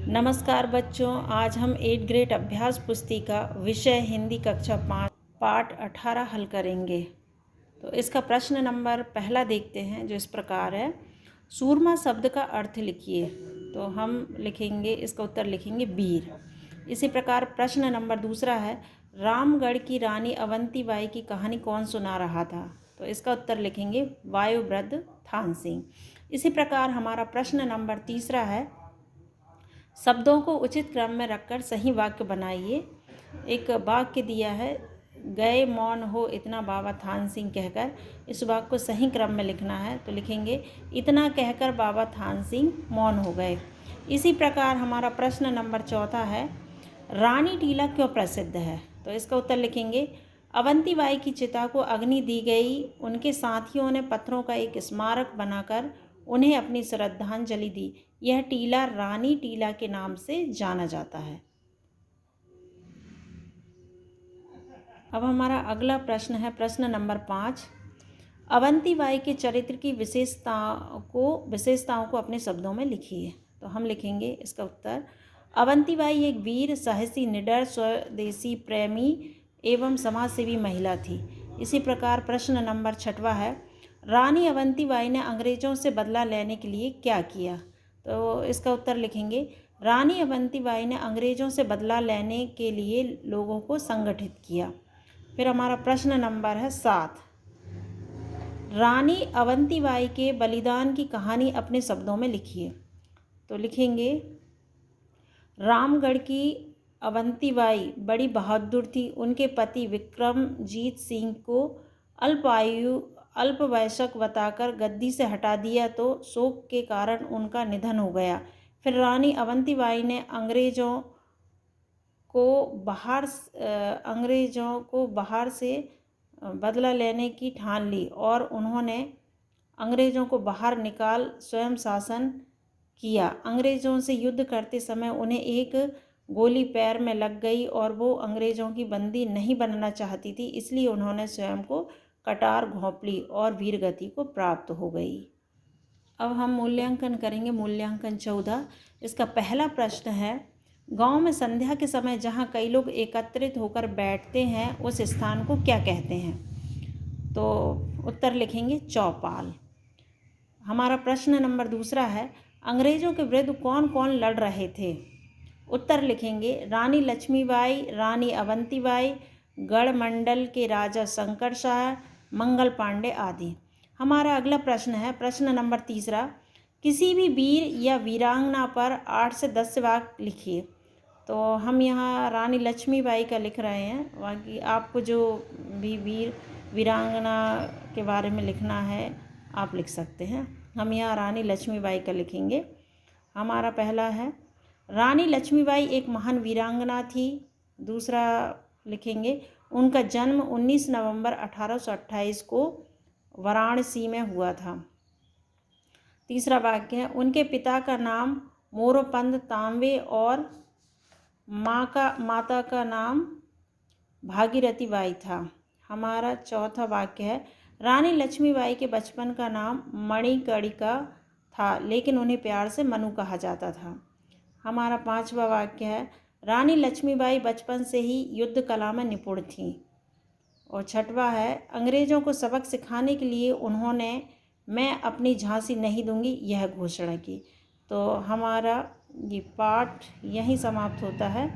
नमस्कार बच्चों, आज हम 8th ग्रेड अभ्यास पुस्तिका विषय हिंदी कक्षा 5 पाठ 18 हल करेंगे। तो इसका प्रश्न नंबर पहला देखते हैं, जो इस प्रकार है। सूरमा शब्द का अर्थ लिखिए। तो हम लिखेंगे, इसका उत्तर लिखेंगे वीर। इसी प्रकार प्रश्न नंबर दूसरा है, रामगढ़ की रानी अवंतीबाई की कहानी कौन सुना रहा था। तो इसका उत्तर लिखेंगे वायुव्रत थान सिंह। इसी प्रकार हमारा प्रश्न नंबर तीसरा है, शब्दों को उचित क्रम में रखकर सही वाक्य बनाइए। एक वाक्य दिया है, गए मौन हो इतना बाबा थान सिंह कहकर। इस वाक्य को सही क्रम में लिखना है। तो लिखेंगे, इतना कहकर बाबा थान सिंह मौन हो गए। इसी प्रकार हमारा प्रश्न नंबर चौथा है, रानी टीला क्यों प्रसिद्ध है। तो इसका उत्तर लिखेंगे, अवंतीबाई की चिता को अग्नि दी गई। उनके साथियों ने पत्थरों का एक स्मारक बनाकर उन्हें अपनी श्रद्धांजलि दी। यह टीला रानी टीला के नाम से जाना जाता है। अब हमारा अगला प्रश्न है, प्रश्न नंबर 5। अवंतीबाई के चरित्र की विशेषताओं को अपने शब्दों में लिखिए। तो हम लिखेंगे इसका उत्तर, अवंतीबाई एक वीर, साहसी, निडर, स्वदेशी प्रेमी एवं समाजसेवी महिला थी। इसी प्रकार प्रश्न नंबर 6वां है, रानी अवंतीबाई ने अंग्रेज़ों से बदला लेने के लिए क्या किया। तो इसका उत्तर लिखेंगे, रानी अवंतीबाई ने अंग्रेज़ों से बदला लेने के लिए लोगों को संगठित किया। फिर हमारा प्रश्न नंबर है 7, रानी अवंतीबाई के बलिदान की कहानी अपने शब्दों में लिखिए। तो लिखेंगे, रामगढ़ की अवंतीबाई बड़ी बहादुर थी। उनके पति विक्रमजीत सिंह को अल्पवयस्क बताकर गद्दी से हटा दिया, तो शोक के कारण उनका निधन हो गया। फिर रानी अवंतीबाई ने अंग्रेज़ों को बाहर से बदला लेने की ठान ली और उन्होंने अंग्रेज़ों को बाहर निकाल स्वयं शासन किया। अंग्रेज़ों से युद्ध करते समय उन्हें एक गोली पैर में लग गई और वो अंग्रेज़ों की बंदी नहीं बनना चाहती थी, इसलिए उन्होंने स्वयं को कटार घोंप ली और वीरगति को प्राप्त हो गई। अब हम मूल्यांकन करेंगे। मूल्यांकन 14। इसका पहला प्रश्न है, गांव में संध्या के समय जहां कई लोग एकत्रित होकर बैठते हैं, उस स्थान को क्या कहते हैं। तो उत्तर लिखेंगे चौपाल। हमारा प्रश्न नंबर दूसरा है, अंग्रेज़ों के विरुद्ध कौन कौन लड़ रहे थे। उत्तर लिखेंगे, रानी लक्ष्मीबाई, रानी अवंतीबाई, गढ़मंडल के राजा शंकर शाह, मंगल पांडे आदि। हमारा अगला प्रश्न है, प्रश्न नंबर तीसरा, किसी भी वीर या वीरांगना पर 8 से 10 वाक्य लिखिए। तो हम यहाँ रानी लक्ष्मीबाई का लिख रहे हैं, बाकी आपको जो भी वीरांगना के बारे में लिखना है आप लिख सकते हैं। हम यहाँ रानी लक्ष्मीबाई का लिखेंगे। हमारा पहला है, रानी लक्ष्मीबाई एक महान वीरांगना थी। दूसरा लिखेंगे, उनका जन्म 19 नवंबर 1828 को वाराणसी में हुआ था। तीसरा वाक्य है, उनके पिता का नाम मोरोपंत तांबे और माता का नाम भागीरथी बाई था। हमारा चौथा वाक्य है, रानी लक्ष्मीबाई के बचपन का नाम मणिकर्णिका था, लेकिन उन्हें प्यार से मनु कहा जाता था। हमारा 5वां वाक्य है, रानी लक्ष्मीबाई बचपन से ही युद्ध कला में निपुण थीं। और 6वां है, अंग्रेज़ों को सबक सिखाने के लिए उन्होंने मैं अपनी झांसी नहीं दूंगी यह घोषणा की। तो हमारा ये पाठ यहीं समाप्त होता है।